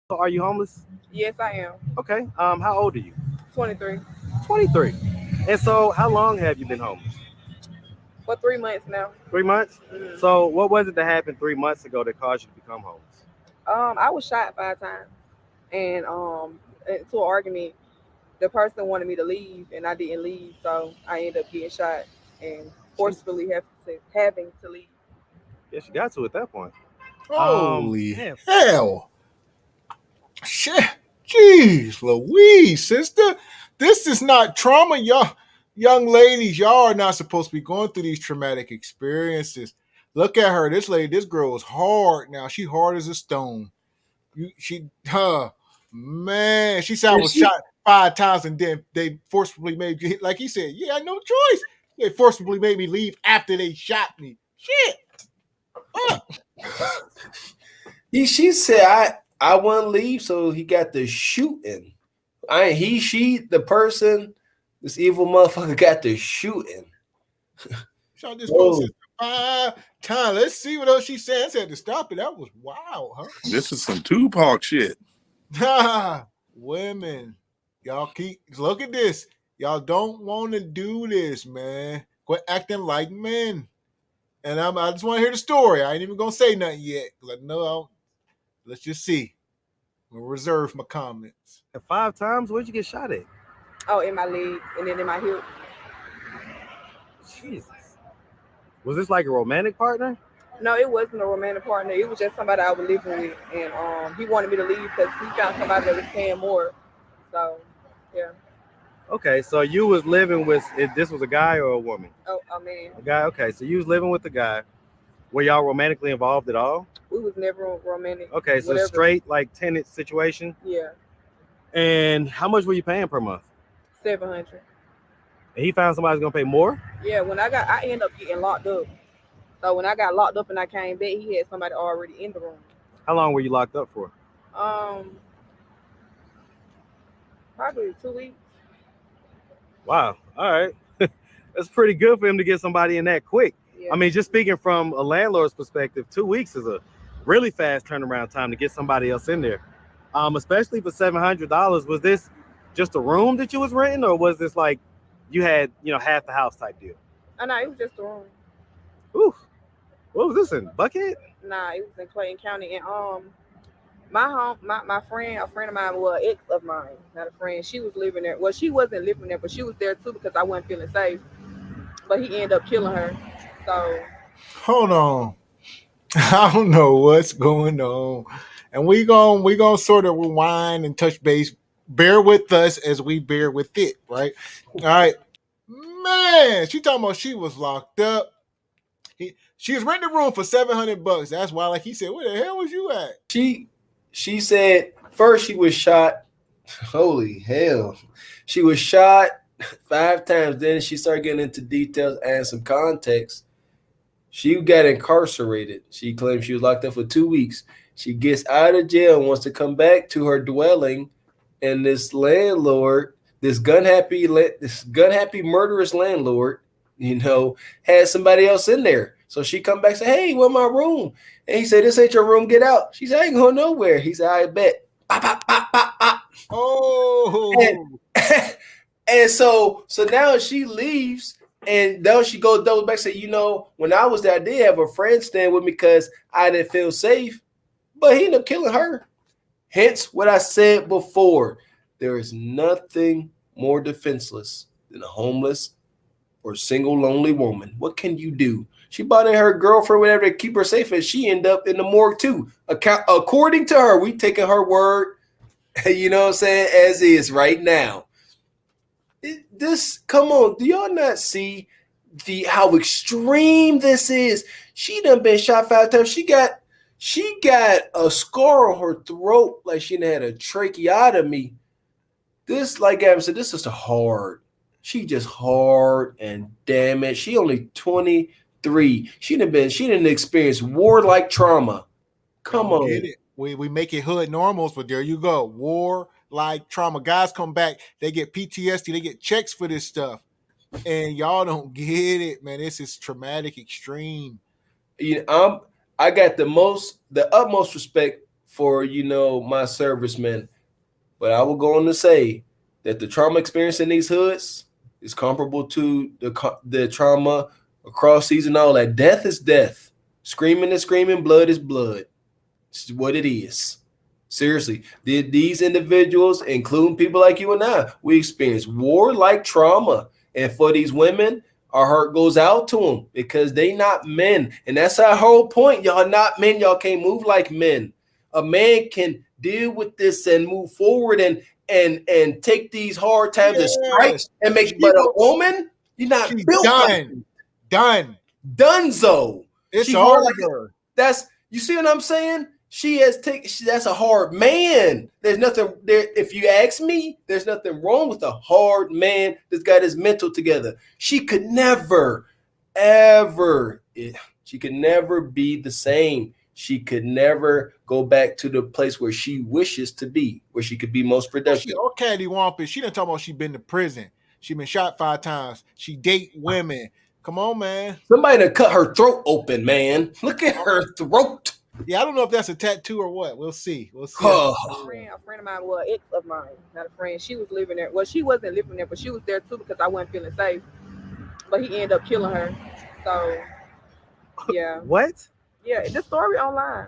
So are you homeless? Yes, I am. Okay. How old are you? 23 23. And so how long have you been homeless? for 3 months now. 3 months? Mhm. So what was it that happened 3 months ago that caused you to become homeless? I was shot 5 times, and into an argument, the person wanted me to leave, and I didn't leave, so I ended up getting shot and Jesus. forcefully having to leave. Yes, you got to at that point. Holy Man, hell. Shit. Jeez, Louise, sister. This is not trauma. Y'all, young ladies, y'all are not supposed to be going through these traumatic experiences. Look at her. This girl is hard now. She hard as a stone. Man. She said I And was she shot 5 times and then they forcibly made me, like he said, yeah, no choice. They forcibly made me leave after they shot me. Shit. Fuck. she said I wouldn't leave, so he got the shooting. She the person, this evil motherfucker got the shooting. Shot this poor Whoa. sister 5 times. Let's see what else she said. I had to stop it. That was wild, This is some Tupac shit. huh? Women, y'all keep look at this. Y'all don't want to do this, man. Quit acting like men. And I just want to hear the story. I ain't even gonna say nothing yet because I know let's just see. I'm gonna reserve my comments. and 5 times? Where'd you get shot at? Oh, in my legs and then in my hip. Jesus. Was this like a romantic partner? No, it wasn't a romantic partner. It was just somebody I was living with, and he wanted me to leave because he found somebody that was paying more. So, yeah. Okay, so you was living with if this was a guy or a woman? Oh man, A guy. Okay, so you was living with the guy. Were y'all romantically involved at all? we was never romantic. Okay, so Whatever. straight like tenant situation. Yeah, And how much were you paying per month? 700. And he found somebody's gonna pay more. Yeah, I ended up getting locked up. So when I got locked up and I came back, he had somebody already in the room. How long were you locked up for? Um, Probably 2 weeks. Wow. All right. That's pretty good for him to get somebody in that quick. Yeah. I mean, just speaking from a landlord's perspective, 2 weeks is a really fast turnaround time to get somebody else in there. Especially for $700. Was this just a room that you was renting, or was this like you had half the house type deal? Oh no, it was just a room. Ooh, what was this in Buckhead? Nah, it was in Clayton County, and my friend, a friend of mine, well, ex of mine, not a friend. She was living there. Well, she wasn't living there, but she was there too because I wasn't feeling safe. But he ended up killing her. So Hold on. I don't know what's going on. And we gonna sort of rewind and touch base. Bear with us as we bear with it, right? All right. Man, she talking about she was locked up. She was renting a room for $700. That's why, like he said, where the hell was you at? She she said first she was shot. Holy hell. She was shot 5 times. Then she started getting into details and some context. She got incarcerated. She claimed she was locked up for 2 weeks. She gets out of jail and wants to come back to her dwelling, and this landlord, this gun happy murderous landlord, has somebody else in there. So she come back and say, "Hey, where my room?" And he said, "This ain't your room. Get out." She said, "I ain't going nowhere." He said, "I bet." Pop, pop, pop, pop, pop. And, Oh, and so now she leaves, and now she goes double back and say, when I was there, I did have a friend staying with me because I didn't feel safe, but he ended up killing her. Hence what I said before. There is nothing more defenseless than a homeless or single lonely woman. What can you do? She brought in her girlfriend, whatever, to keep her safe, and she ended up in the morgue too. According to her, we taking her word, you know what I'm saying, as is right now. Come on, do y'all not see the how extreme this is? She done been shot 5 times. She got a scar on her throat like she done had a tracheotomy. This, like Gavin said, this is hard. She just hard and damn it. She only 23. She didn't experience war-like trauma. Come y'all get on. it. We make it hood normals, but there you go. War like trauma. Guys come back, they get PTSD, they get checks for this stuff. And y'all don't get it, man. This is traumatic extreme. I got the utmost respect for my servicemen, but I will go on to say that the trauma experience in these hoods is comparable to the trauma across seas and all that. Death is death. Screaming is screaming. Blood is blood. It's what it is. Seriously, these individuals, including people like you and I, we experience war-like trauma. And for these women, our heart goes out to them because they not men. And that's our whole point. Y'all not men. Y'all can't move like men. A man can deal with this and move forward and take these hard times and strikes and make. But a woman, you're not built done. Like Dunzo. It's over. You see what I'm saying? That's a hard man. There's nothing there. If you ask me, there's nothing wrong with a hard man that's got his mental together. She could never, ever, she could never be the same. She could never go back to the place where she wishes to be, where she could be most productive. Okay, Wampus. She done talk about she been to prison. She been shot 5 times. She date women. Come on, man. Somebody done cut her throat open, man. Look at her throat. Yeah, I don't know if that's a tattoo or what. We'll see. A friend of mine, well, ex of mine, not a friend. She was living there. Well, she wasn't living there, but she was there too because I wasn't feeling safe. But he ended up killing her. So, yeah. What? Yeah, the story online.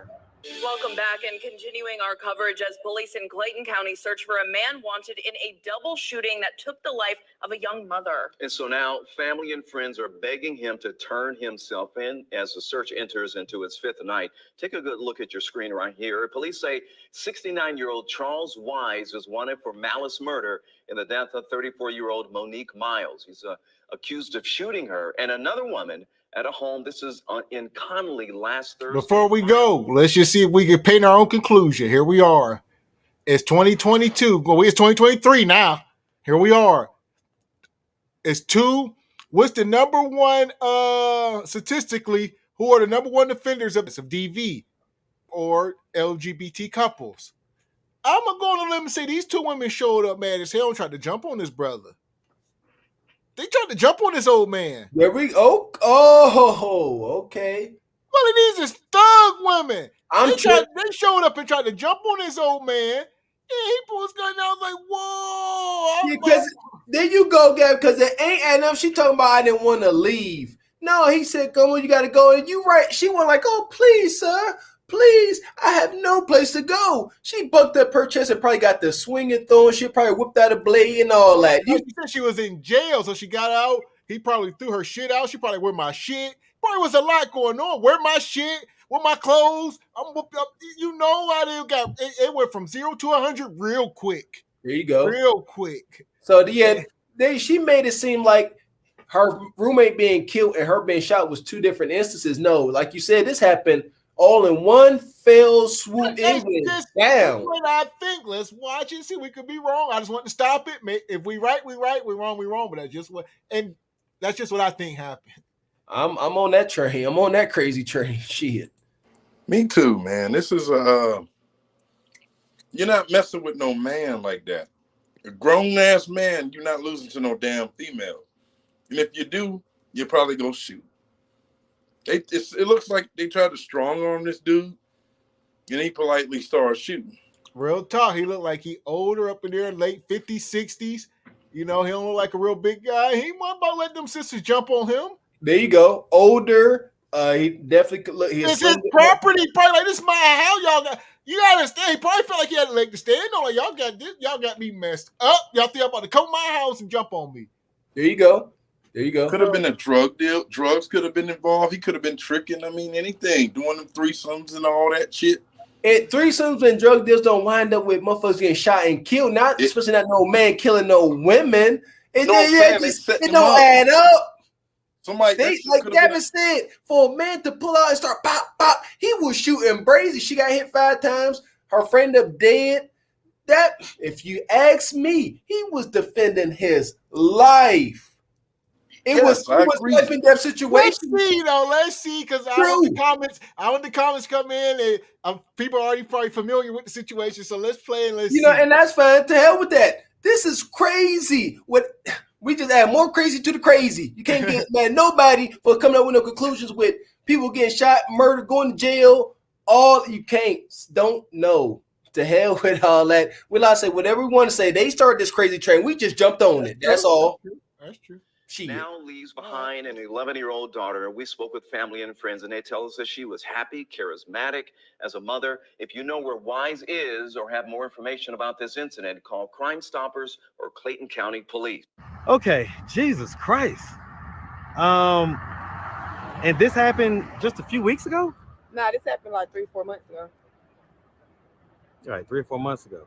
Welcome back and continuing our coverage as police in Clayton County search for a man wanted in a double shooting that took the life of a young mother. And so now family and friends are begging him to turn himself in as the search enters into its 5th night. Take a good look at your screen right here. Police say 69-year-old Charles Wise is wanted for malice murder in the death of 34-year-old Monique Miles. He's accused of shooting her and another woman at a home. This is in Connolly last Thursday. Before we go, let's just see if we can paint our own conclusion. Here we are. It's 2022. Well, it's 2023 now. Here we are. It's 2. What's the number one statistically? Who are the number one offenders of DV or LGBT couples? I'm gonna go on a limb and say these 2 women showed up mad as hell and tried to jump on this brother. They tried to jump on this old man. There we go. Oh, okay. Well, it is thug women. They showed up and tried to jump on this old man. And he pulled his gun. And I was like, whoa. Because there you go, Gab, because it ain't enough. She talking about I didn't want to leave. No, he said, come on, you got to go. And you right. She went like, oh, please, sir. Please, I have no place to go. She bucked up her chest and probably got the swinging thorn. She probably whipped out a blade and all that. She said she was in jail, so she got out. He probably threw her shit out. She probably wear my shit. Probably was a lot going on. Wear my shit, wear my clothes. I'm whooped up. You know how they got it went from 0 to 100 real quick. There you go. Real quick. So she made it seem like her roommate being killed and her being shot was 2 different instances. No, like you said, this happened all in one fell swoop. That's what I think. Let's watch and see. We could be wrong. I just want to stop it. If we right, we right. We wrong, we wrong. But that's just what I think happened. I'm on that train. I'm on that crazy train. Shit. Me too, man. This is you're not messing with no man like that. A grown ass man, you're not losing to no damn female. And if you do, you're probably gonna shoot. It looks like they tried to strong arm this dude, and he politely started shooting. Real talk. He looked like he older, up in there, late 50s, 60s. You know, he don't look like a real big guy. He wasn't about to let them sisters jump on him. There you go. Older. He definitely could look. It's his property. Probably like, this is my house. Y'all got. You gotta stand. He probably felt like he had a leg to stand on. Like, y'all got this. Y'all got me messed up. Y'all think I'm about to come to my house and jump on me. There you go. There you go. Could have been a drug deal. Drugs could have been involved. He could have been tricking. I mean, anything. Doing them threesomes and all that shit. And threesomes and drug deals don't wind up with motherfuckers getting shot and killed. Especially not no man killing no women. It don't add up. Somebody, like Gavin said, for a man to pull out and start pop, pop, he was shooting brazy. She got hit 5 times. Her friend up dead. That, if you ask me, he was defending his life. It was life and death situation. Let's see, because I want the comments come in, and people are already probably familiar with the situation. So let's play and let's see. And that's fine. To hell with that. This is crazy. We just add more crazy to the crazy. You can't get mad at nobody for coming up with no conclusions with people getting shot, murdered, going to jail, all you can't don't know. To hell with all that. Will I say whatever we want to say? They started this crazy train. We just jumped on it. That's all. That's true. She Now leaves behind an 11-year-old daughter. We spoke with family and friends, and they tell us that she was happy, charismatic as a mother. If you know where Wise is or have more information about this incident, call Crime Stoppers or Clayton County Police. Okay, Jesus Christ. And this happened just a few weeks ago? Nah, this happened like 3-4 months ago. All right, 3 or 4 months ago.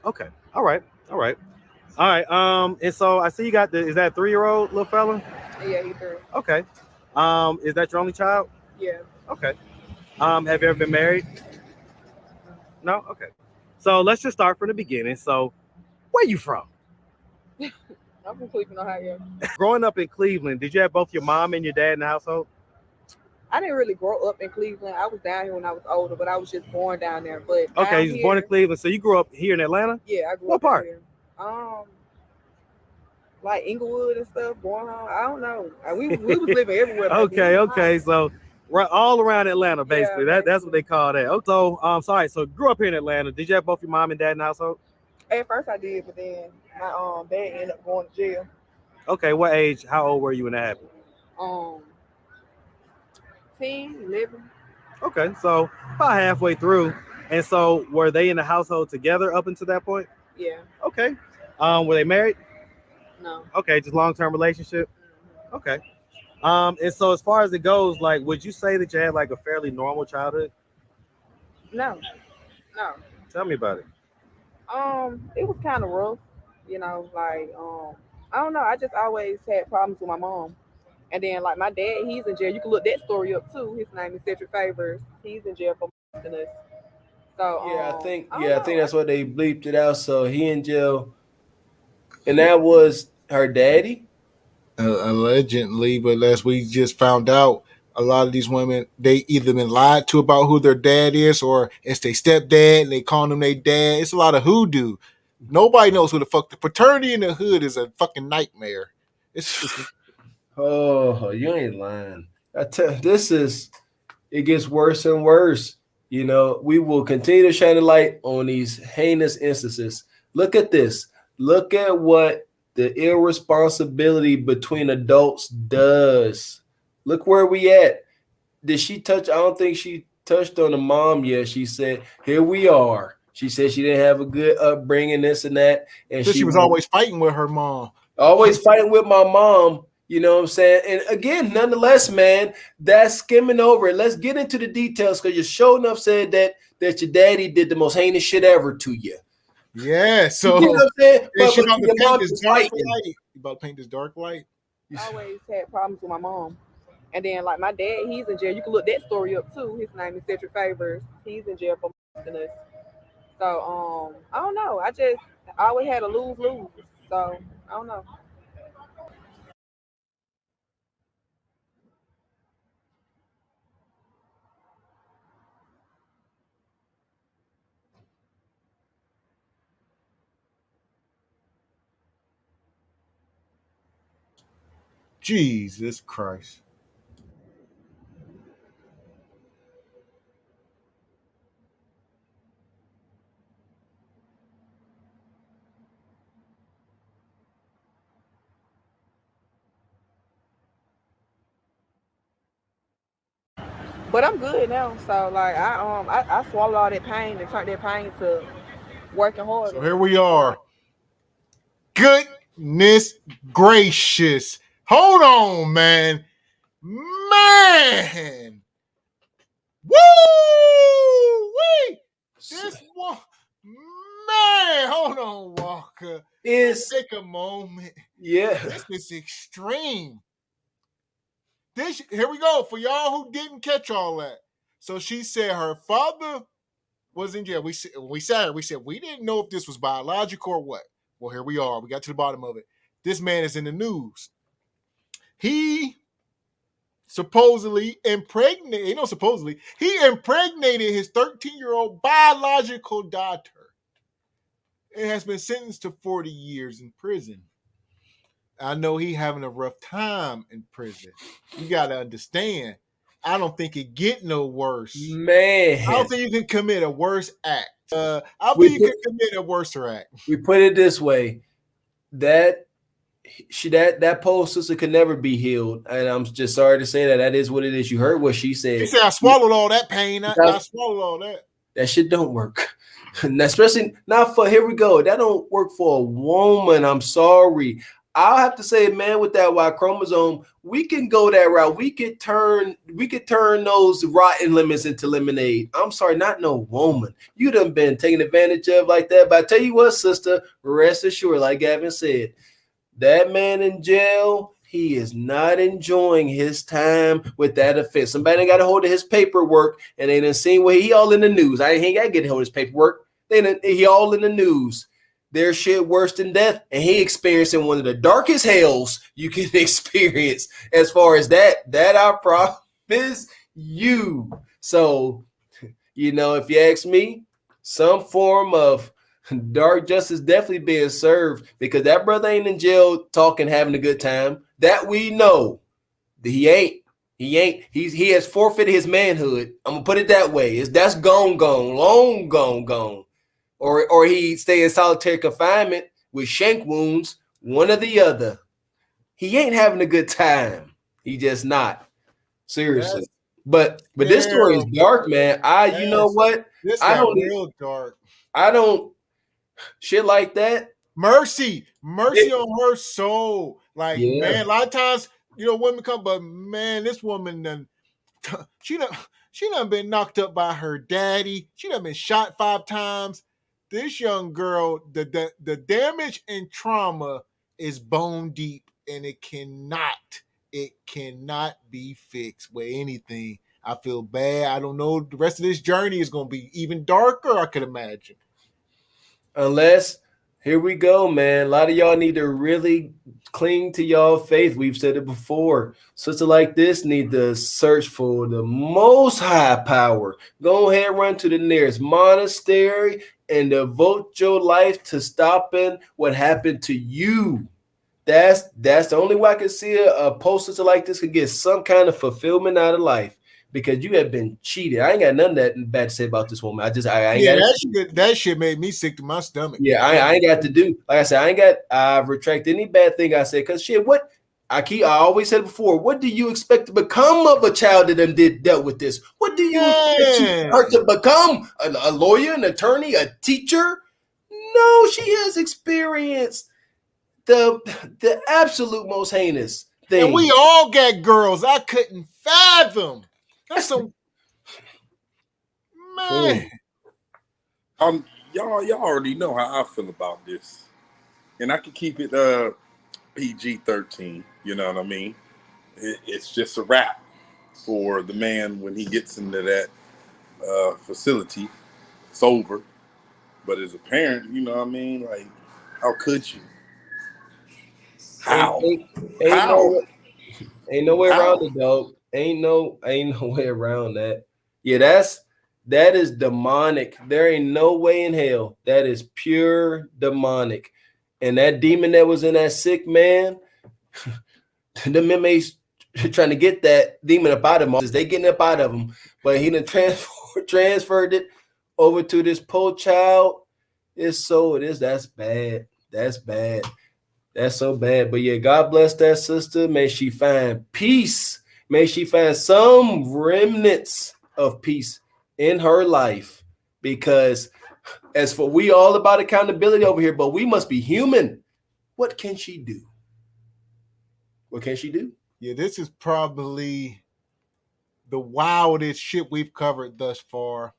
Okay. All right. All right. All right. And so I see you got is that 3-year-old little fella? Yeah, he threw. Okay. Is that your only child? Yeah. Okay. Have you ever been married? No? Okay. So let's just start from the beginning. So where you from? I'm from Cleveland, Ohio. Growing up in Cleveland, did you have both your mom and your dad in the household? I didn't really grow up in Cleveland. I was down here when I was older, but I was just born down there. But Okay, you was born in Cleveland. So you grew up here in Atlanta? Yeah, I grew What up part? Here. Like Inglewood and stuff, going on. I don't know. We was living everywhere. Okay. So right all around Atlanta, basically. Yeah, That's what they call that. Oh, so sorry. So grew up here in Atlanta. Did you have both your mom and dad in the household? At first I did, but then my dad ended up going to jail. Okay, what age? How old were you when that happened? 10, 11. Okay, so about halfway through. And so were they in the household together up until that point? Yeah. Okay. Were they married? No. Okay, just long-term relationship. Okay. And so as far as it goes, like, would you say that you had like a fairly normal childhood? No. Tell me about it. It was kind of rough, like I don't know. I just always had problems with my mom. And then like my dad, he's in jail. You can look that story up too. His name is Cedric Favors. He's in jail for molesting us. So I think I think that's what they bleeped it out. So he in jail, and that was her daddy. Allegedly, but as we just found out, a lot of these women, they either been lied to about who their dad is, or it's their stepdad and they call them their dad. It's a lot of hoodoo. Nobody knows who the fuck. The paternity in the hood is a fucking nightmare. Oh, you ain't lying. It gets worse and worse. We will continue to shine a light on these heinous instances. Look at this. Look at what the irresponsibility between adults does. Look where we at. Did she touch? I don't think she touched on the mom yet. She said, "Here we are." She said she didn't have a good upbringing, this and that, and she was always fighting with her mom. Always fighting with my mom. You know what I'm saying? And again, nonetheless, man, that's skimming over it. Let's get into the details because you sure enough said that your daddy did the most heinous shit ever to you. Yeah, so you know what I'm saying? But she about to paint this dark light. You about to paint this dark light? I always had problems with my mom. And then like my dad, he's in jail. You can look that story up too. His name is Cedric Favors. He's in jail for molesting us. So I don't know. I always had a lose-lose. So I don't know. Jesus Christ. But I'm good now. So like I swallowed all that pain and turned that pain to working harder. So here we are. Goodness gracious. Hold on, man. Man. Woo! Wee! This one. Man, hold on, Walker. Take a moment. Yeah. This is extreme. Here we go. For y'all who didn't catch all that. So she said her father was in jail. We said we didn't know if this was biological or what. Well, here we are. We got to the bottom of it. This man is in the news. He supposedly impregnated his 13-year-old biological daughter. It has been sentenced to 40 years in prison. I know he having a rough time in prison. You got to understand. I don't think it get no worse. Man, I don't think you can commit a worse act. I don't We think you can commit a worser act. we put it this way: that that pole sister could never be healed, and I'm just sorry to say that. That is what it is. You heard what she said. She said, I swallowed all that pain. I swallowed all that. That shit don't work. Especially not for, here we go. That don't work for a woman. I'm sorry. I'll have to say, man, with that Y chromosome, we can go that route. We could turn those rotten lemons into lemonade. I'm sorry, not no woman. You done been taken advantage of like that. But I tell you what, sister, rest assured, like Gavin said, that man in jail, he is not enjoying his time with that offense. Somebody got a hold of his paperwork, and they done seen where he all in the news. I ain't got to get a hold of his paperwork. He all in the news. There's shit worse than death, and he experiencing one of the darkest hells you can experience. As far as that I promise you. So, if you ask me, some form of dark justice definitely being served, because that brother ain't in jail talking, having a good time. That we know. He ain't. He has forfeited his manhood. I'm gonna put it that way. That's gone, long gone. Or he stay in solitary confinement with shank wounds, one or the other. He ain't having a good time. He just not. Seriously. But this story is dark, man. You know what? This got real dark. I don't shit like that. Mercy on her soul. Like, Yeah. man, a lot of times, women come, but man, this woman done she done been knocked up by her daddy. She done been shot 5 times. This young girl, the damage and trauma is bone deep, and it cannot be fixed with anything. I feel bad. I don't know. The rest of this journey is going to be even darker, I could imagine. Unless, here we go, man. A lot of y'all need to really cling to y'all faith. We've said it before. Sister like this need to search for the most high power. Go ahead, run to the nearest monastery and devote your life to stopping what happened to you. That's the only way I can see a post-sister like this could get some kind of fulfillment out of life, because you have been cheated. I ain't got nothing that bad to say about this woman. I ain't that shit made me sick to my stomach. Yeah, I ain't got to do. Like I said, I retract any bad thing I said, because shit, what I always said before, what do you expect to become of a child that dealt with this? What do you expect her to become? A lawyer, an attorney, a teacher? No, she has experienced the absolute most heinous thing. And we all got girls I couldn't fathom. That's some man. Y'all already know how I feel about this, and I can keep it PG-13. You know what I mean? It's just a wrap for the man when he gets into that facility. It's over. But as a parent, you know what I mean? Like, how could you? How? Ain't no way around it, dog. Ain't no way around that. Yeah, that is demonic. There ain't no way in hell. That is pure demonic. And that demon that was in that sick man, the inmates trying to get that demon up out of him. They getting up out of him, but he done transferred it over to this poor child. That's bad. That's bad. That's so bad. But yeah, God bless that sister. May she find peace. May she find some remnants of peace in her life. Because as for we all about accountability over here, but we must be human. What can she do? What can she do? Yeah, this is probably the wildest shit we've covered thus far.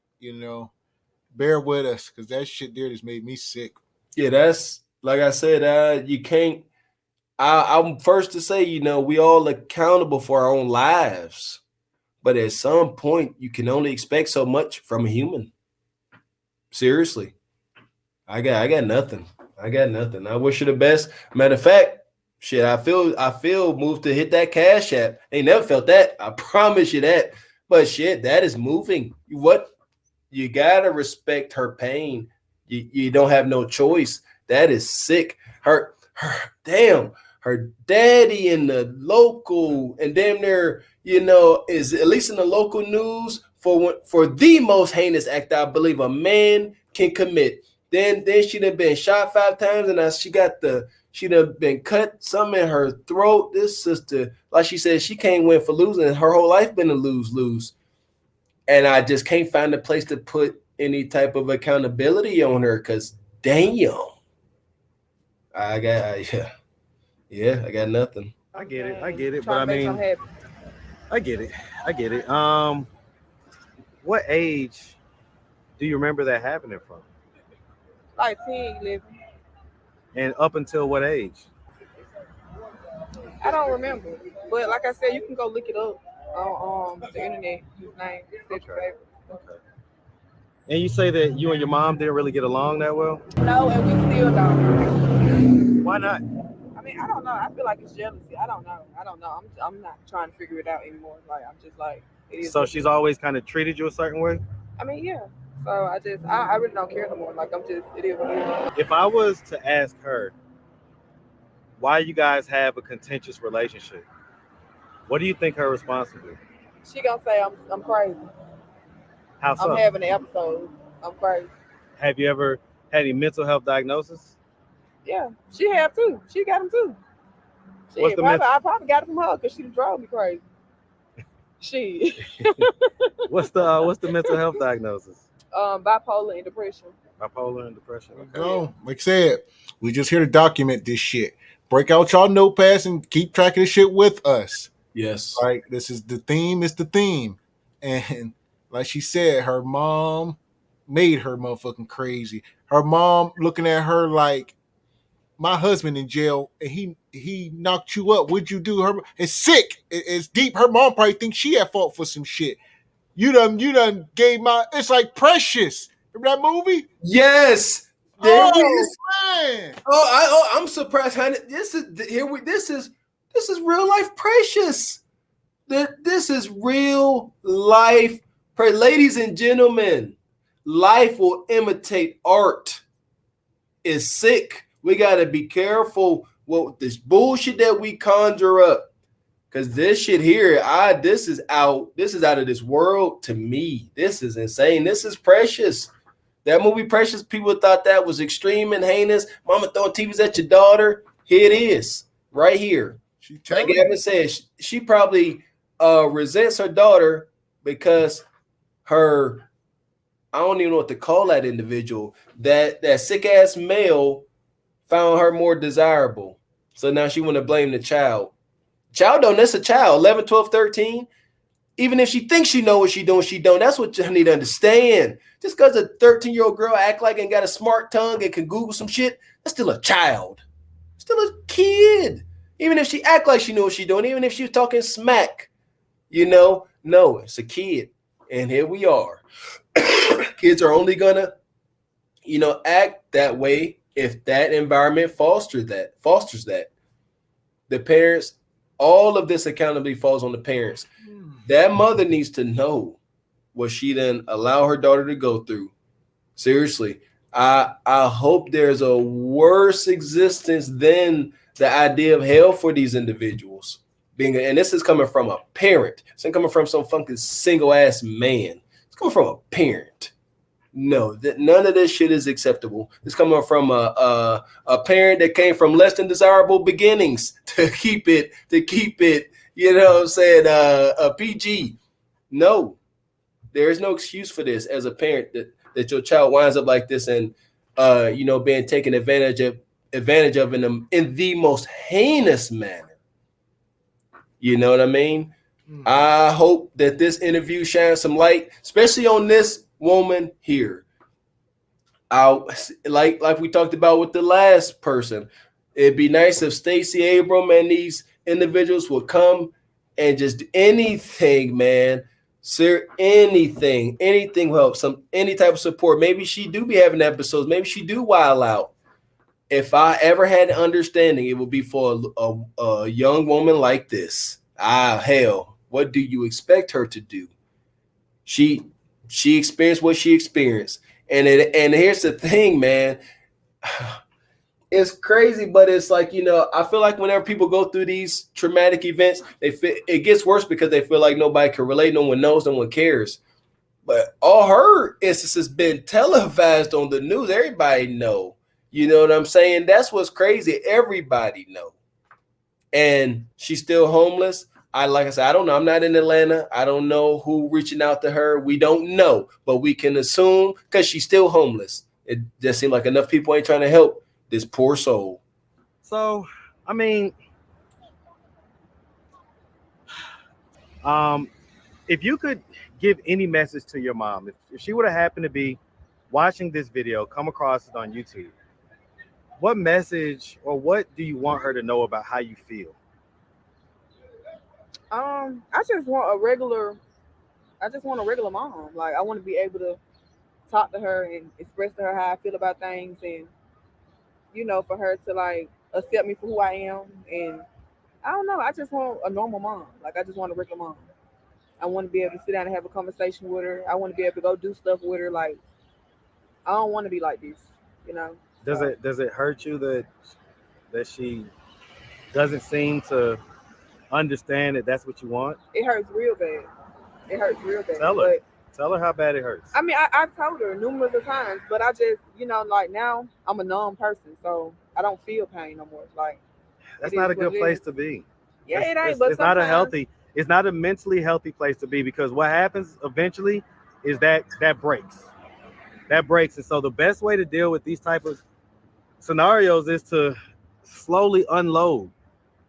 Bear with us, because that shit there just made me sick. Yeah, that's like I said, you can't. I'm first to say, we all accountable for our own lives, but at some point, you can only expect so much from a human. Seriously, I got nothing. I wish her the best. Matter of fact, shit, I feel moved to hit that Cash App. Ain't never felt that. I promise you that. But shit, that is moving. You gotta respect her pain. You don't have no choice. That is sick. Her her daddy in the local and damn near, is at least in the local news for the most heinous act I believe a man can commit. Then she done been shot 5 times, and now she done been cut some in her throat. This sister, like she said, she can't win for losing. Her whole life been a lose. And I just can't find a place to put any type of accountability on her, because damn. I got nothing. I get it. But Trying I to make mean, something happen. I get it. What age do you remember that happening from? Like 10, 11. And up until what age? I don't remember. But like I said, you can go look it up on the internet. His name, Cedric Favorite. Okay. And you say that you and your mom didn't really get along that well? No, and we still don't. Why not? I mean, I don't know. I feel like it's jealousy. I don't know. I'm not trying to figure it out anymore. Like, I'm just like, it is. So she's always kind of treated you a certain way? I mean, yeah. So I really don't care no more. Like, it is what it is. If I was to ask her why you guys have a contentious relationship, what do you think her response would be? She gonna say I'm crazy. How so? I'm having an episode. I'm crazy. Have you ever had any mental health diagnosis? Yeah, she have too. She got them too. I probably got it from her because she drove me crazy. She. What's the mental health diagnosis? Bipolar and depression. Bipolar and depression. Okay. Go. Like I said, we just here to document this shit. Break out y'all notepads and keep track of this shit with us. Yes. Right. This is the theme. It's the theme. And like she said, her mom made her motherfucking crazy. Her mom looking at her like, my husband in jail and he knocked you up. What'd you do? Her it's sick. It's deep. Her mom probably thinks she at fault for some shit. You done gave it's like Precious. Remember that movie? Yes. Man. I'm surprised. Honey. This is real life Precious. This is real life. Ladies and gentlemen, life will imitate art. It's sick. We got to be careful with this bullshit that we conjure up. Because this shit here, this is out of this world to me. This is insane. This is Precious. That movie Precious, people thought that was extreme and heinous. Mama throwing TVs at your daughter. Here it is, right here. Like Gavin said, she probably resents her daughter because I don't even know what to call that individual. That sick ass male found her more desirable. So now she want to blame the child. Child don't, that's a child, 11, 12, 13. Even if she thinks she know what she doing, she don't. That's what you need to understand. Just because a 13-year-old girl act like and got a smart tongue and can Google some shit, that's still a child. Still a kid. Even if she act like she knew what she doing, even if she was talking smack, no, it's a kid. And here we are. Kids are only gonna, act that way if that environment fosters that. The parents, all of this accountability falls on the parents. That mother needs to know what she then allow her daughter to go through. Seriously, I hope there's a worse existence than the idea of hell for these individuals. And this is coming from a parent. It's not coming from some fucking single ass man. It's coming from a parent. No, none of this shit is acceptable. It's coming from a parent that came from less than desirable beginnings to keep it, you know what I'm saying, a PG. No, there is no excuse for this as a parent that your child winds up like this and being taken advantage of in the most heinous manner. You know what I mean? I hope that this interview shines some light, especially on this woman here. Like we talked about with the last person, it'd be nice if Stacey Abram and these individuals would come and just do anything, man. Sir, anything will help. Any type of support. Maybe she do be having episodes. Maybe she do wild out. If I ever had an understanding, it would be for a young woman like this. Hell, what do you expect her to do? She experienced what she experienced. And here's the thing, man. it's crazy, but it's like, I feel like whenever people go through these traumatic events, it gets worse because they feel like nobody can relate, no one knows, no one cares. But all her instances been televised on the news. Everybody know. You know what I'm saying? That's what's crazy. Everybody know. And she's still homeless. Like I said, I don't know. I'm not in Atlanta. I don't know who reaching out to her. We don't know, but we can assume because she's still homeless. It just seems like enough people ain't trying to help this poor soul. So, I mean, if you could give any message to your mom, if she would have happened to be watching this video, come across it on YouTube, what message or what do you want her to know about how you feel? I just want a regular mom. Like, I want to be able to talk to her and express to her how I feel about things, and for her to like accept me for who I am. And I don't know, I just want a normal mom. Like, I just want a regular mom. I want to be able to sit down and have a conversation with her. I want to be able to go do stuff with her. Like, I don't want to be like this. Does it hurt you that she doesn't seem to understand that that's what you want? It hurts real bad. It hurts real bad. Tell her how bad it hurts. I mean, I've told her numerous of times, but I just, like, now I'm a numb person, so I don't feel pain no more. Like, that's not a good place to be. Yeah, it ain't. But it's not a mentally healthy place to be, because what happens eventually is that breaks. That breaks. And so the best way to deal with these type of scenarios is to slowly unload.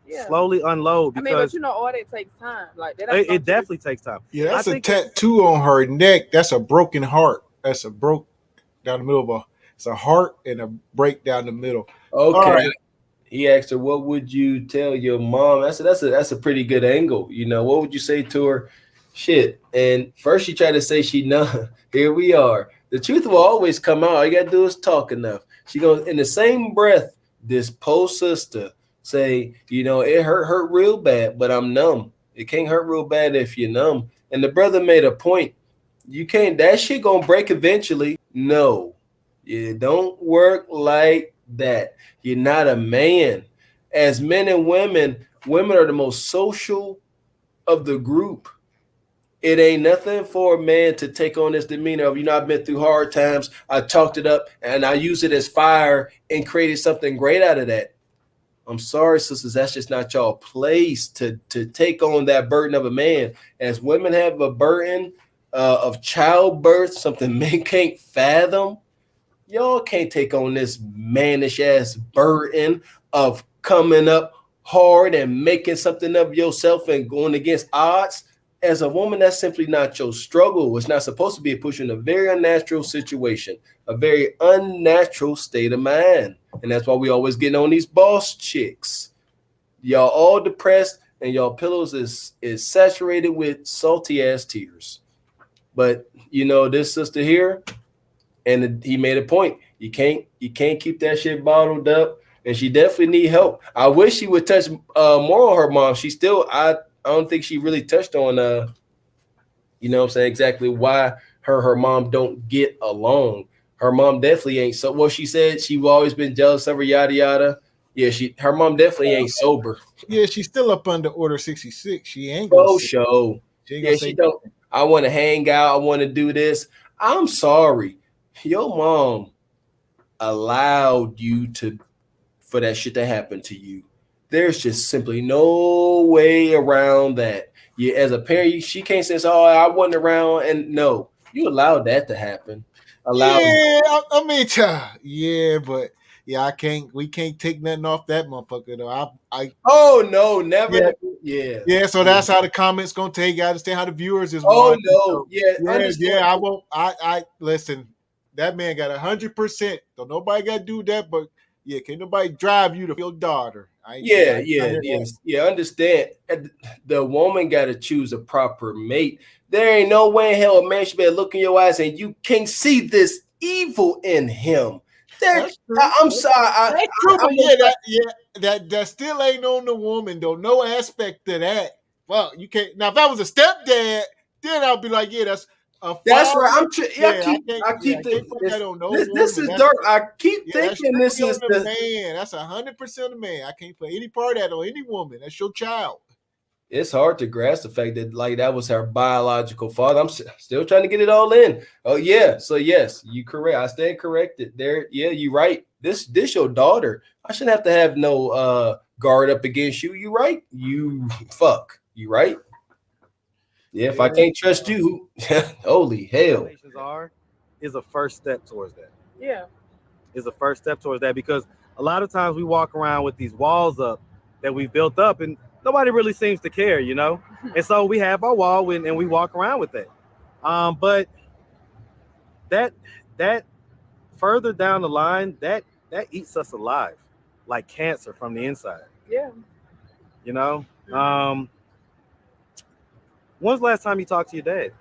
Yeah. Slowly unload. Because all that takes time. Like, that it definitely takes time. Yeah, that's a tattoo on her neck. That's a broken heart. That's a broke down the middle of it's a heart and a break down the middle. Okay. Right. He asked her, "What would you tell your mom?" I said, "That's a pretty good angle. What would you say to her?" Shit. And first she tried to say she none. Here we are. The truth will always come out. All you gotta do is talk enough. She goes in the same breath. This poor sister say, it hurt real bad, but I'm numb. It can't hurt real bad if you're numb. And the brother made a point. You can't. That shit gonna break eventually. No, it don't work like that. You're not a man. As men and women are the most social of the group. It ain't nothing for a man to take on this demeanor of, I've been through hard times. I talked it up and I used it as fire and created something great out of that. I'm sorry, sisters, that's just not y'all place to take on that burden of a man. As women have a burden of childbirth, something men can't fathom, y'all can't take on this mannish ass burden of coming up hard and making something of yourself and going against odds. As a woman, that's simply not your struggle. It's not supposed to be. It puts you in a very unnatural situation, a very unnatural state of mind. And that's why we always getting on these boss chicks. Y'all all depressed and y'all pillows is saturated with salty ass tears. But this sister here, and he made a point. You can't keep that shit bottled up, and she definitely need help. I wish she would touch more on her mom. She still I don't think she really touched on exactly why her mom don't get along. Her mom definitely ain't so. Well, she said she's always been jealous of her, yada yada. Yeah, her mom definitely ain't sober. Yeah, she's still up under Order 66. She ain't gonna show. She don't. I want to hang out. I want to do this. I'm sorry, your mom allowed you for that shit to happen to you. There's just simply no way around that. Yeah, as a parent, she can't say, "Oh, I wasn't around," and no, you allowed that to happen. We can't take nothing off that motherfucker though. Oh no, never. Yeah. So that's how the comments gonna take. You understand how the viewers is. Oh no, so, yeah. I won't. I listen. That man got 100%. So nobody got to do that, but. Yeah, can't nobody drive you to your daughter. Understand. The woman got to choose a proper mate. There ain't no way in hell a man should be able to look in your eyes and you can't see this evil in him. I'm sorry. That still ain't on the woman though. No aspect of that. Well, you can't. Now, if that was a stepdad, then I'll be like, yeah, that's That's father. right. I keep I can't thinking put this. that on no This woman. is dark. I keep That's thinking this strictly is on the the. man. That's 100% the man. I can't put any part of that on any woman. That's your child. It's hard to grasp the fact that like that was her biological father. I'm still trying to get it all in. Oh yeah, so yes, you correct. I stand corrected there. Yeah, you right. This your daughter. I shouldn't have to have no guard up against you. You right. You fuck. You right. Yeah, if I can't trust you, holy hell. Is a first step towards that. Yeah. Is a first step towards that because a lot of times we walk around with these walls up that we've built up and nobody really seems to care, you know? And so we have our wall and we walk around with that. But that further down the line, that eats us alive like cancer from the inside. Yeah. You know? When's the last time you talked to your dad?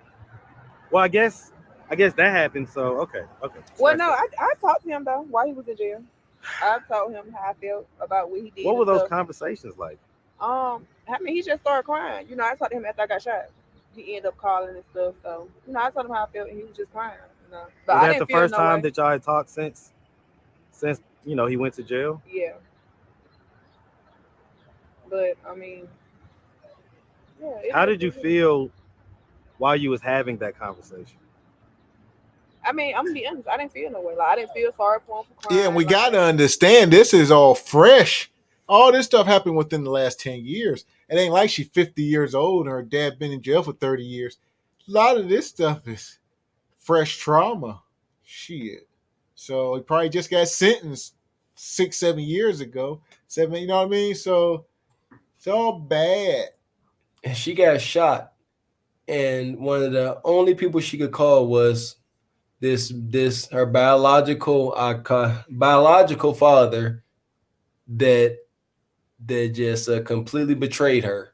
Well, I guess that happened. So okay. Well, no, I talked to him though while he was in jail. I told him how I felt about what he did. What were those stuff. conversations like? I mean, he just started crying. You know, I talked to him after I got shot. He ended up calling and stuff. So, you know, I told him how I felt, and he was just crying. You know, but Was that the first time that y'all had talked since you know he went to jail? Yeah. But I mean, yeah. How did you feel while you was having that conversation? I mean, I'm gonna be honest. I didn't feel no way. Like I didn't feel sorry for him for crying. Yeah, and we like got to that. understand this is all fresh. All this stuff happened within the last 10 years. It ain't like she's 50 years old and her dad been in jail for 30 years. A lot of this stuff is fresh trauma. Shit. So he probably just got sentenced 6, 7 years ago. You know what I mean? So it's all bad. And she got shot, and one of the only people she could call was this her biological father that just completely betrayed her.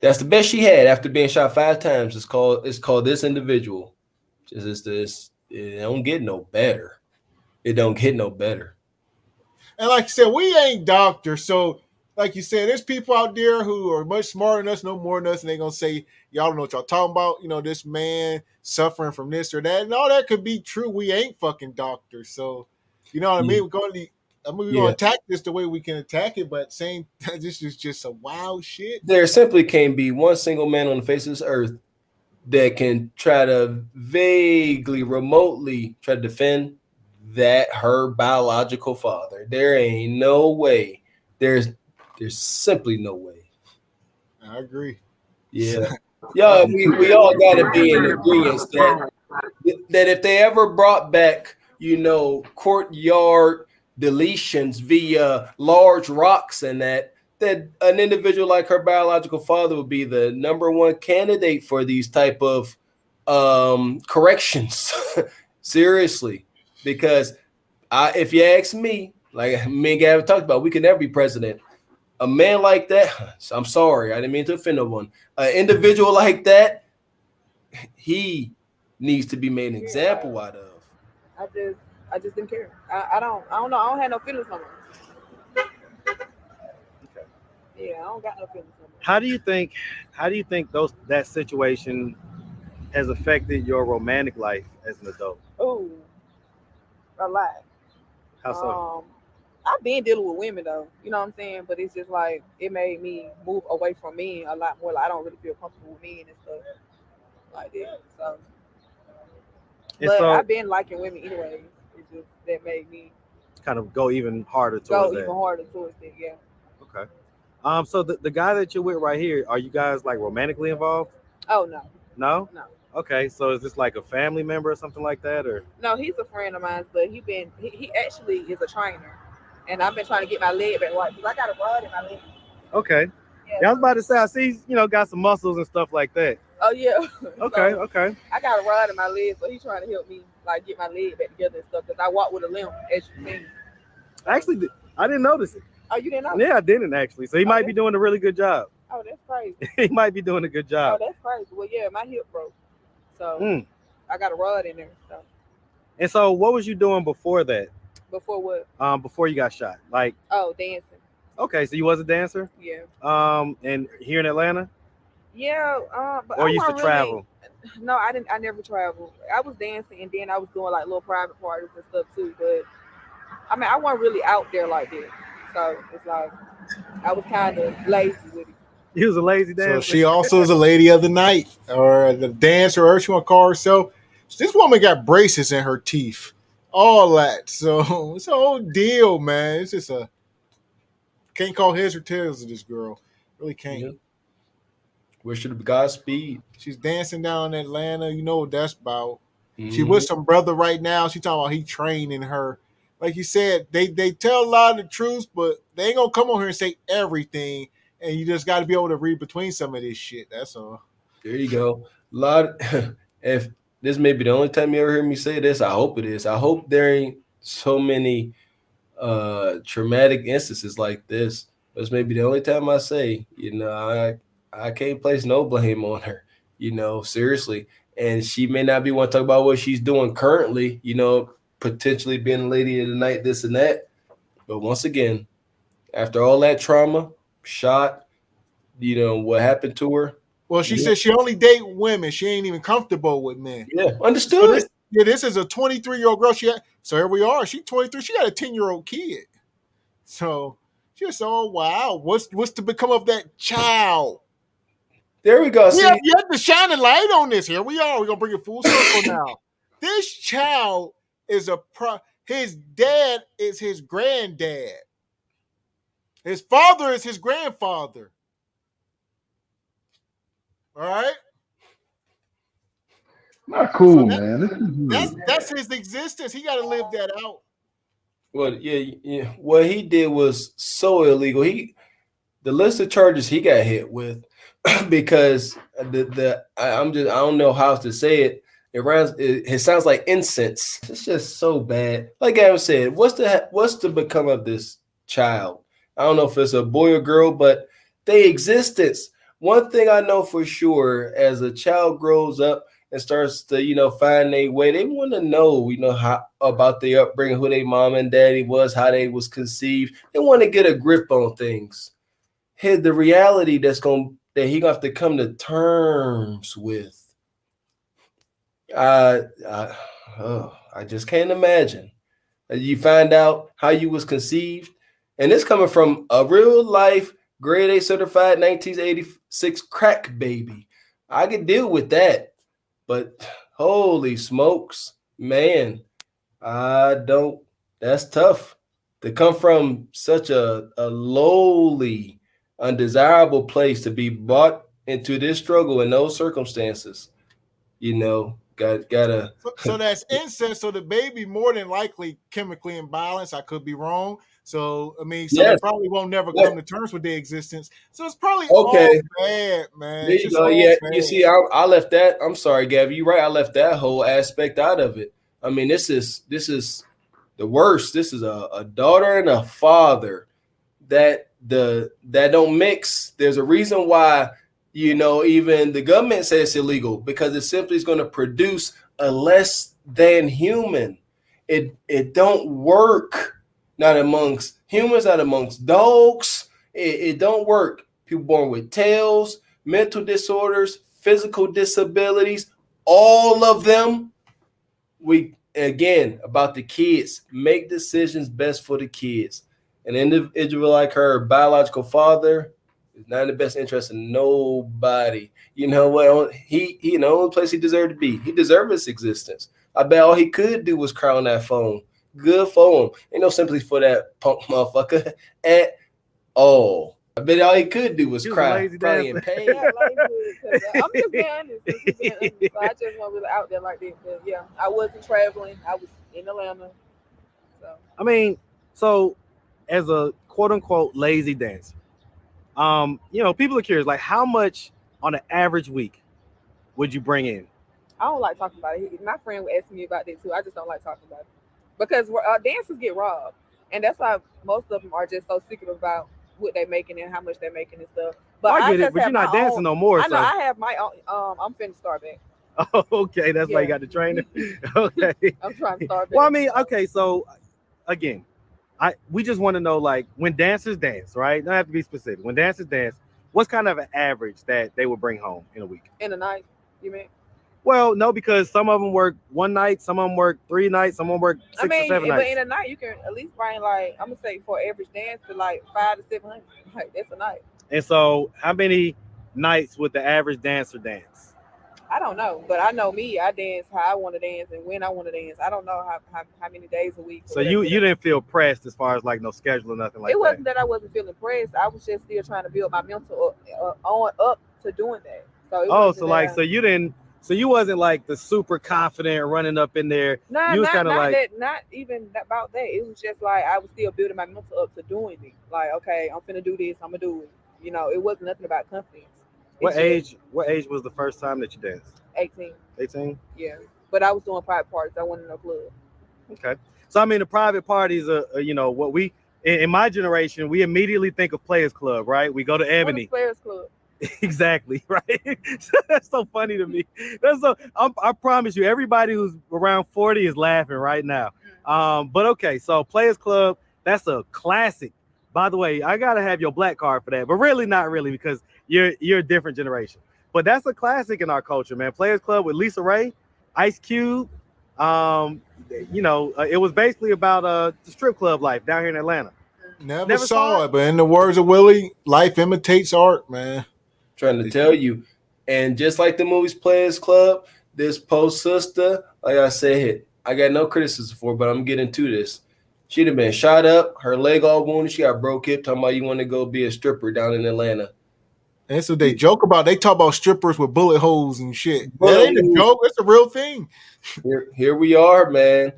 That's the best she had after being shot 5 times. It's called this individual. It don't get no better. It don't get no better. And like you said, we ain't doctors. So, like you said, there's people out there who are much smarter than us, know more than us, and they're going to say, y'all don't know what y'all talking about. You know, this man suffering from this or that. And all that could be true. We ain't fucking doctors. So, you know what I mean? We're going to attack this the way we can attack it, but saying this is just some wild shit. There simply can't be one single man on the face of this earth that can try to vaguely, remotely try to defend that her biological father. There ain't no way. There's simply no way. I agree. Yeah. Yeah, we all gotta be in agreement that if they ever brought back, you know, courtyard deletions via large rocks and that an individual like her biological father would be the number one candidate for these type of corrections. Seriously. Because if you ask me, like me and Gavin talked about, we could never be president. A man like that, I'm sorry, I didn't mean to offend no one. An individual like that, he needs to be made an example out of. I just didn't care. I don't know. I don't have no feelings no more. Okay. Yeah, I don't got no feelings no more. How do you think that situation has affected your romantic life as an adult? Oh, a lot. How so? I've been dealing with women though, you know what I'm saying? But it's just like it made me move away from men a lot more. Like I don't really feel comfortable with men and stuff like that. But I've been liking women anyway. It's just that made me kind of go even harder towards it. Yeah. Okay. So the guy that you're with right here, are you guys like romantically involved? Oh no. No? No. Okay, so is this like a family member or something like that, or? No, he's a friend of mine, but he actually is a trainer, and I've been trying to get my leg back right because I got a rod in my leg. Okay. Yeah, I was about to say, I see, got some muscles and stuff like that. Oh yeah. Okay, so, okay. I got a rod in my leg, so he's trying to help me like get my leg back together and stuff because I walk with a limp, as you see. Actually, I didn't notice it. Oh, you didn't know? Yeah, I didn't actually. So he might be doing a really good job. Oh, that's crazy. He might be doing a good job. Oh, that's crazy. Well, yeah, my hip broke. So I got a rod in there. So. And so what was you doing before that? Before what? Before you got shot. dancing. Okay, so you was a dancer? Yeah. And here in Atlanta? Yeah, but Or I used to wasn't travel? really. No, I didn't. I never traveled. I was dancing, and then I was doing like little private parties and stuff too. But I mean, I wasn't really out there like that. So it's like I was kind of lazy with it. You was a lazy So dancer. she also is a lady of the night, or the dancer, or she want to call herself. This woman got braces in her teeth, all that. So it's a whole deal, man. It's just a can't call heads or tails of this girl. Really can't. Yeah. Wish her the Godspeed. She's dancing down in Atlanta. You know what that's about. She with Mhm. some brother right now. She talking about he training her. Like you said, they tell a lot of the truth, but they ain't gonna come on here and say everything. And you just got to be able to read between some of this shit. That's all. There you go. A lot. If this may be the only time you ever hear me say this, I hope it is. I hope there ain't so many traumatic instances like this. This may be the only time I say, I can't place no blame on her, seriously. And she may not be want to talk about what she's doing currently, potentially being a lady of the night, this and that. But once again, after all that trauma, shot, what happened to her. Well, she said she only date women. She ain't even comfortable with men. Yeah, So understood. this is a 23-year-old girl. So here we are. She's 23. She got a 10-year-old kid. So she just, oh wow, what's to become of that child? There we go. We See, have yet to shine a light on this. Here we are. We're gonna bring it full circle now. This child is his dad is his granddad. His father is his grandfather. All right. Not So cool, man. This is weird. that's his existence. He got to live that out. well, yeah. What he did was so illegal. The list of charges he got hit with because I don't know how to say it. It sounds like incense. It's just so bad. Like Gavin said, what's to become of this child? I don't know if it's a boy or girl, but they existence. One thing I know for sure, as a child grows up and starts to find their way, they want to know how about their upbringing, who their mom and daddy was, how they was conceived. They want to get a grip on things. The reality that he gonna have to come to terms with. I just can't imagine. You find out how you was conceived, and it's coming from a real life grade A certified 1986 crack baby. I could deal with that, but holy smokes, man, I don't. That's tough to come from such a lowly, undesirable place to be brought into this struggle in those circumstances. Gotta. So that's incest. So the baby more than likely chemically imbalanced. I could be wrong. So I mean, so they Yes. probably won't never Yes. come to terms with their existence. So it's probably all Okay. bad, man. There It's you just go. all Yeah, bad. you see, I left that. I'm sorry, Gabby. You're right. I left that whole aspect out of it. I mean, this is the worst. This is a daughter and a father that don't mix. There's a reason why even the government says it's illegal, because it simply is going to produce a less than human. It don't work. Not amongst humans, not amongst dogs. It don't work. People born with tails, mental disorders, physical disabilities, all of them. We again about the kids, make decisions best for the kids. An individual like her biological father is not in the best interest of nobody. You know what? He in the only place he deserved to be. He deserved his existence. I bet all he could do was cry on that phone. Good for him. Ain't no sympathy for that punk motherfucker at all. I bet all he could do was He was a cry, lazy probably in dancer. pain. Not lazy with it, 'cause, I'm just being honest. I'm just being honest. So I just wasn't really out there like that. But yeah, I wasn't traveling. I was in Atlanta. So I mean, so as a quote unquote lazy dancer, people are curious, like how much on an average week would you bring in? I don't like talking about it. My friend was asking me about that too. I just don't like talking about it because dancers get robbed, and that's why most of them are just so secretive about what they're making and how much they're making and stuff. But I get it, just but you're have not my dancing own- no more. I know So I have my own. I'm finna start back. okay, that's why you Yeah. got the trainer. Okay. I'm trying to start back. Well, I mean, okay, so again, we just want to know, like, when dancers dance, right? Don't have to be specific. When dancers dance, what's kind of an average that they would bring home in a week? In the night, you mean? Well, no, because some of them work one night, some of them work 3 nights, some of them work I 6 or 7 mean, but nights. in a night you can at least bring like I'm gonna say for average dance to like 500 to 700. Like that's a night. And so, how many nights would the average dancer dance? I don't know, but I know me. I dance how I want to dance and when I want to dance. I don't know how many days a week. Or So you whatever. didn't feel pressed as far as like no schedule or nothing like It that. wasn't that I wasn't feeling pressed. I was just still trying to build my mental on up to doing that. So it Oh, wasn't so like, that. so you didn't, so you wasn't like the super confident running up in there. Nah, You was kind of not like, that, not even about that. It was just like I was still building my mental up to doing it. Like, okay, I'm finna do this. I'm gonna do it. You know, it wasn't nothing about confidence. what It's just age? What age was the first time that you danced? 18. 18. Yeah, but I was doing private parties. I wasn't in no club. Okay. So I mean, the private parties are what we in my generation we immediately think of Players Club, right? We go to What is Ebony. Players Club? Exactly, right. That's so funny to me. I promise you, everybody who's around 40 is laughing right now. But okay, so Players Club, that's a classic. By the way, I gotta have your black card for that, but really not really because you're a different generation. But that's a classic in our culture, man. Players Club with Lisa Ray, Ice Cube. Um, it was basically about the strip club life down here in Atlanta. Never Never saw saw it? it, but in the words of Willie, life imitates art, man. Trying to tell you. And just like the movies Players Club, this post sister, like I said, I got no criticism for, but I'm getting to this. She'd have been shot up, her leg all wounded, she got broke hip, talking about you want to go be a stripper down in Atlanta. That's what they joke about. They talk about strippers with bullet holes and shit. That Bullet ain't a holes. joke. It's a real thing. Here we are, man.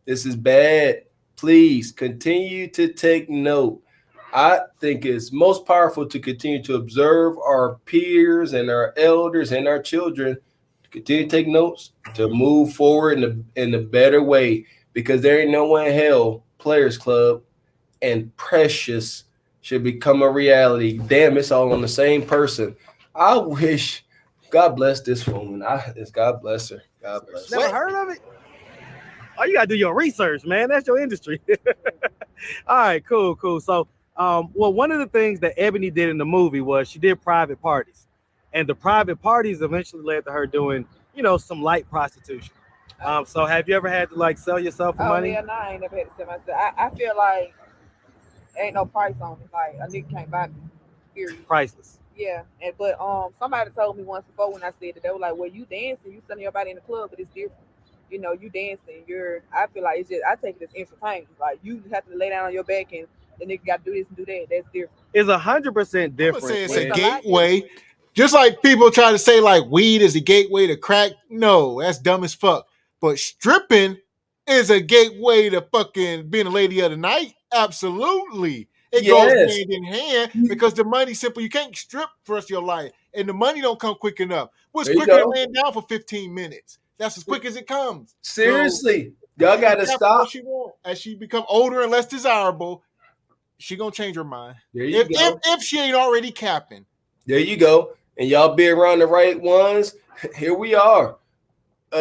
This is bad. Please continue to take note. I think it's most powerful to continue to observe our peers and our elders and our children, to continue to take notes, to move forward in a better way, because there ain't no one in hell Players Club and Precious should become a reality. Damn, it's all on the same person. I wish, God bless this woman. God bless her. God bless her. Never heard of it? Oh, you gotta do your research, man. That's your industry. All right, cool. So, well, one of the things that Ebony did in the movie was she did private parties, and the private parties eventually led to her doing, some light prostitution. So have you ever had to like sell yourself for Oh money? hell, no, I ain't never had to sell myself. I feel like ain't no price on it. Like a nigga can't buy me. Period. Priceless. Yeah, but somebody told me once before when I said that they were like, "Well, you dancing, you selling your body in the club, but it's different. You know, you dancing. I feel like it's just. I take it as entertainment. Like you have to lay down on your back and the nigga got to do this and do that. That's different. Is 100% I'm gonna different. say it's It's a a lot gateway. different. Just like people try to say like weed is a gateway to crack. No, that's dumb as fuck. But stripping is a gateway to fucking being a lady of the night. Absolutely. It goes Yes. hand in hand because the money's simple. You can't strip for the rest of your life. And the money don't come quick enough. What's There you quicker than go. laying down for 15 minutes? That's as quick as it comes. So Seriously, y'all she got can to cap what stop. she want. As she become older and less desirable, she gonna change her mind. There you go. If she ain't already capping. There you go. And y'all be around the right ones. Here we are.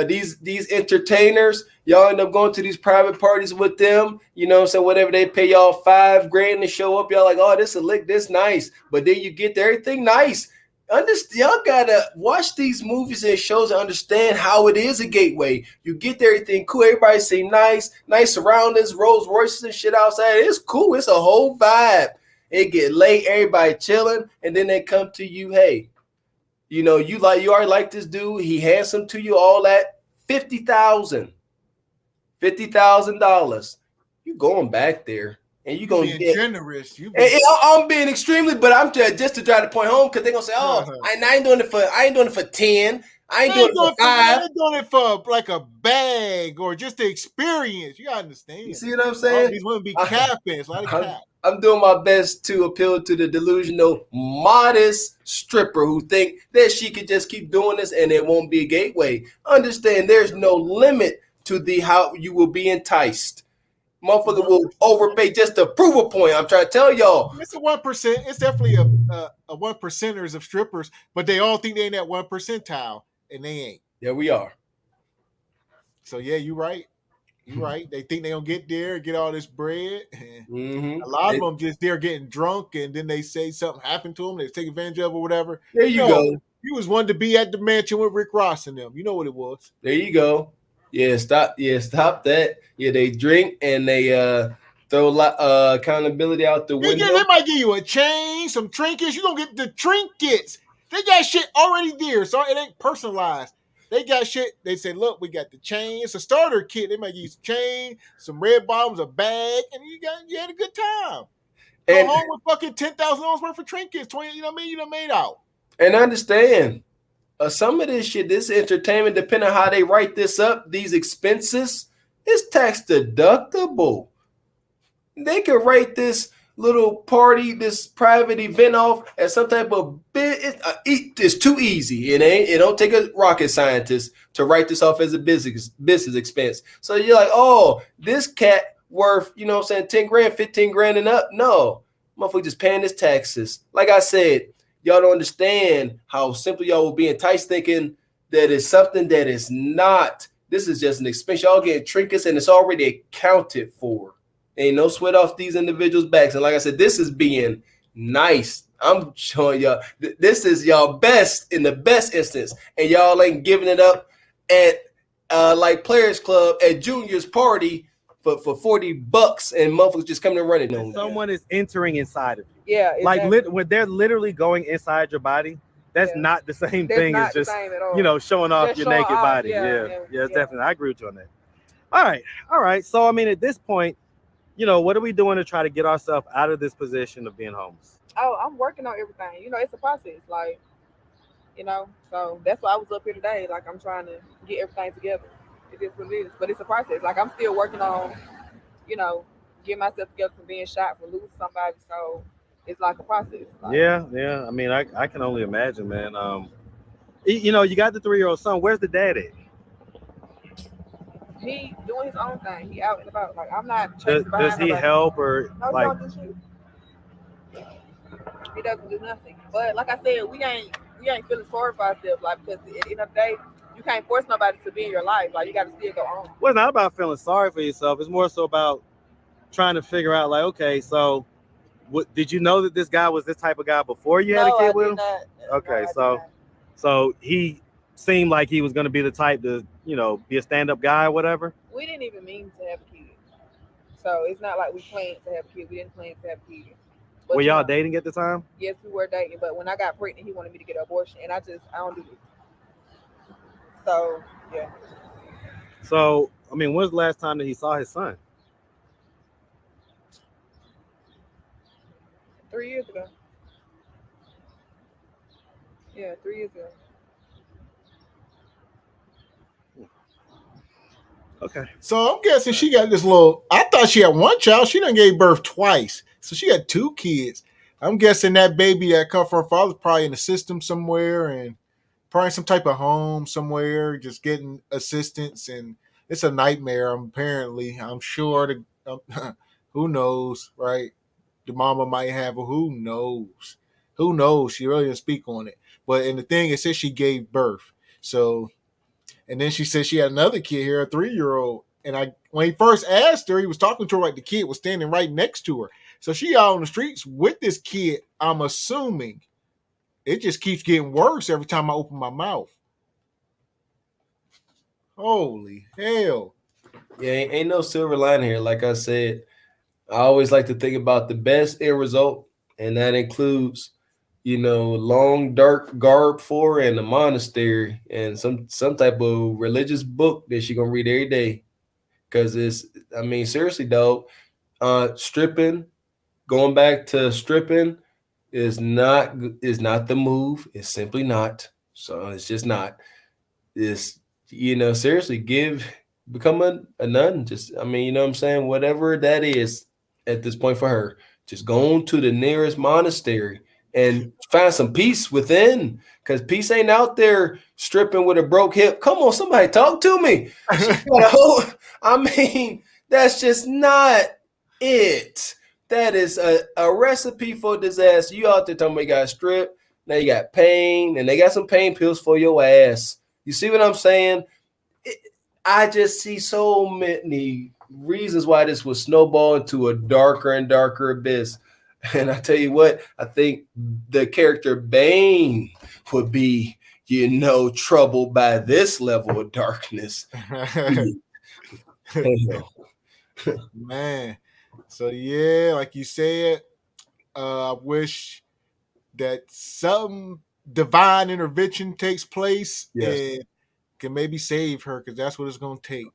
These entertainers, y'all end up going to these private parties with them. You know, so whatever they pay y'all $5,000 to show up, y'all like, oh, this a lick, this nice. But then you get everything nice. Y'all gotta watch these movies and shows and understand how it is a gateway. You get everything cool, everybody seem nice surroundings, Rolls Royces and shit outside. It's cool, it's a whole vibe. It get late, everybody chilling, and then they come to you, hey, you already like this dude, he handsome to you, all that. $50,000. You going back there and you gonna being get generous. You I'm being extremely, but I'm just to drive the point home because they're gonna say, "Oh, I ain't doing it for 10. I ain't doing it for 5." ain't doing it for like a bag or just the experience. You gotta understand. You see what I'm All saying? these wouldn't be capping. It's a lot of cap. I'm doing my best to appeal to the delusional, modest stripper who think that she could just keep doing this and it won't be a gateway. Understand, there's no limit to how you will be enticed. Motherfucker will overpay just to prove a point. I'm trying to tell y'all. It's a 1%. It's definitely a 1%ers of strippers, but they all think they in that 1 percentile, and they ain't. There we are. So yeah, you right. You're right. They think they're gonna get there, get all this bread. And Mm-hmm. a lot of them just there getting drunk, and then they say something happened to them. They take advantage of or whatever. There you No, go. you was one to be at the mansion with Rick Ross and them. You know what it was. There you go. Yeah, stop. Yeah, stop that. Yeah, they drink and they throw accountability out the window. They might give you a chain, some trinkets. You don't get the trinkets. They got shit already there, so it ain't personalized. They got shit. They say, look, we got the chain. It's a starter kit. They might give you some chain, some red bottoms, a bag, and you had a good time. Go And home with fucking $10,000 worth of trinkets. 20, you know what I mean? You done made out. and understand, some of this shit, this entertainment, depending on how they write this up, these expenses, it's tax deductible. They could write this little party, this private event off as some type of bit. It's too easy. It don't take a rocket scientist to write this off as a business expense. So you're like, oh, this cat worth, 10 grand, 15 grand and up. No, motherfucker just paying his taxes. Like I said, y'all don't understand how simple y'all will be enticed thinking that it's something that is not. This is just an expense. Y'all getting trinkets and it's already accounted for. Ain't no sweat off these individuals' backs. And like I said, this is being nice. I'm showing y'all this is y'all best in the best instance. And y'all ain't giving it up at like Players Club at Junior's party for $40 and motherfuckers just coming and running. And someone is entering inside of you. Yeah, exactly. Like when they're literally going inside your body, that's not the same That's thing not as the just same at all. showing off Just your showing naked off, body. yeah, Definitely. I agree with you on that. All right. So I mean, at this point, what are we doing to try to get ourselves out of this position of being homeless? Oh, I'm working on everything. It's a process. Like, so that's why I was up here today. Like, I'm trying to get everything together. It is what it is. But it's a process. Like, I'm still working on, getting myself together from being shot, from losing somebody. So it's like a process. Like, Yeah. I mean, I can only imagine, man. You got the 3-year-old son. Where's the dad at? he doing his own thing. He out and about. Like, I'm not chasing behind Does he nobody. help or No, like? he don't do shit. He doesn't do nothing. But like I said, we ain't feeling sorry for ourselves. Like, because at the end of the day, you can't force nobody to be in your life. Like, you got to still go on. Well, it's not about feeling sorry for yourself. It's more so about trying to figure out, like, okay, so did you know that this guy was this type of guy before you had a kid with him? Okay, so he seemed like he was going to be the type to, be a stand-up guy or whatever. We didn't even mean to have a kid. So it's not like we planned to have a kid. We didn't plan to have a kid. But were y'all dating at the time? Yes, we were dating. But when I got pregnant, he wanted me to get an abortion. And I don't do it. So, yeah. So, I mean, when's the last time that he saw his son? 3 years ago. Yeah, 3 years ago. Okay. So I'm guessing she got this little. I thought she had one child. She done gave birth twice, so she got 2 kids. I'm guessing that baby that come from her father's probably in the system somewhere, and probably some type of home somewhere, just getting assistance, and it's a nightmare. Apparently, I'm sure. Who knows, right? The mama might have, who knows? Who knows? She really didn't speak on it. But and the thing, it says she gave birth, so. And then she said she had another kid here, a 3-year-old. And when he first asked her, he was talking to her like the kid was standing right next to her. So she out on the streets with this kid, I'm assuming. It just keeps getting worse every time I open my mouth. Holy hell. Yeah, ain't no silver lining here. Like I said, I always like to think about the best end result, and that includes long dark garb for and a monastery and some type of religious book that she gonna read every day. Cause seriously though, going back to stripping is not the move. It's simply not. So it's just not. It's seriously become a nun. Just what I'm saying, whatever that is at this point for her, just go on to the nearest monastery and find some peace within, because peace ain't out there stripping with a broke hip. Come on, somebody talk to me. That's just not it. That is a recipe for disaster. You out there talking about you got stripped, now you got pain, and they got some pain pills for your ass. You see what I'm saying? I just see so many reasons why this would snowball into a darker and darker abyss. And I tell you what, I think the character Bane would be, troubled by this level of darkness. Hell. Man. So yeah, like you said, I wish that some divine intervention takes place Yes. and can maybe save her, because that's what it's gonna take.